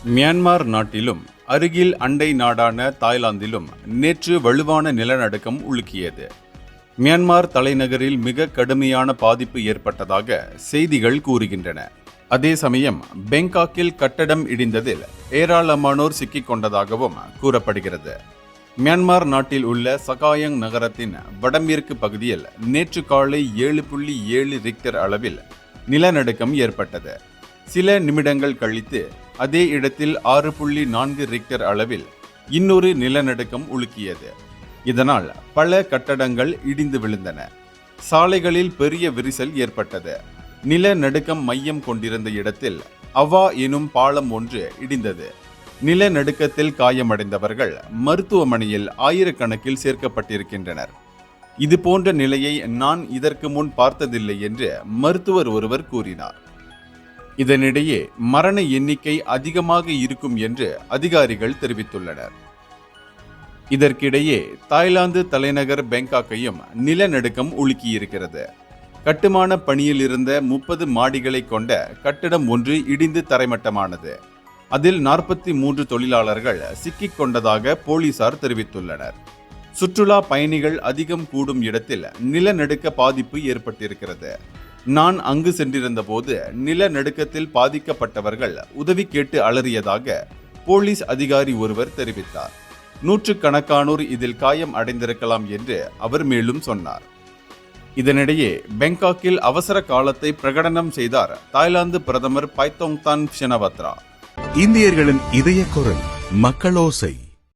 Myanmar நாட்டிலும் அருகில் அண்டை நாடான தாய்லாந்திலும் நேற்று வலுவான நிலநடுக்கம் உலுக்கியது. மியான்மர் தலைநகரில் மிக கடுமையான பாதிப்பு ஏற்பட்டதாக செய்திகள் கூறுகின்றன. அதே சமயம் பேங்காக்கில் கட்டடம் இடிந்ததில் ஏராளமானோர் சிக்கிக் கொண்டதாகவும் கூறப்படுகிறது. மியான்மர் நாட்டில் உள்ள சகாயங் நகரத்தின் வடமேற்கு பகுதியில் நேற்று காலை 7.7 ரிக்டர் அளவில் நிலநடுக்கம் ஏற்பட்டது. சில நிமிடங்கள் கழித்து அதே இடத்தில் 6.4 ரிக்டர் அளவில் இன்னொரு நிலநடுக்கம் உலுக்கியது. இதனால் பல கட்டடங்கள் இடிந்து விழுந்தன. சாலைகளில் பெரிய விரிசல் ஏற்பட்டது. நிலநடுக்கம் மையம் கொண்டிருந்த இடத்தில் அவா எனும் பாலம் ஒன்று இடிந்தது. நிலநடுக்கத்தில் காயமடைந்தவர்கள் மருத்துவமனையில் ஆயிரக்கணக்கில் சேர்க்கப்பட்டிருக்கின்றனர். இது போன்ற நிலையை நான் இதற்கு முன் பார்த்ததில்லை என்று மருத்துவர் ஒருவர் கூறினார். இதனிடையே மரண எண்ணிக்கை அதிகமாக இருக்கும் என்று அதிகாரிகள் தெரிவித்துள்ளனர். இதற்கிடையே தாய்லாந்து தலைநகர் பேங்காக்கையும் நிலநடுக்கம் உலுக்கியிருக்கிறது. கட்டுமான பணியில் இருந்த 30 மாடிகளை கொண்ட கட்டடம் ஒன்று இடிந்து தரைமட்டமானது. அதில் 43 தொழிலாளர்கள் சிக்கிக் கொண்டதாக போலீசார் தெரிவித்துள்ளனர். சுற்றுலா பயணிகள் அதிகம் கூடும் இடத்தில் நிலநடுக்க பாதிப்பு ஏற்பட்டிருக்கிறது. நான் அங்கு சென்றிருந்த போது நிலநடுக்கத்தில் பாதிக்கப்பட்டவர்கள் உதவி கேட்டு அலறியதாக போலீஸ் அதிகாரி ஒருவர் தெரிவித்தார். நூற்றுக்கணக்கானோர் இதில் காயம் அடைந்திருக்கலாம் என்று அவர் மேலும் சொன்னார். இதனிடையே பேங்காக்கில் அவசர காலத்தை பிரகடனம் செய்தார் தாய்லாந்து பிரதமர் பாய்தோங்தான் ஷினவாத்ரா. இந்தியர்களின் இதய குரல் மக்களோசை.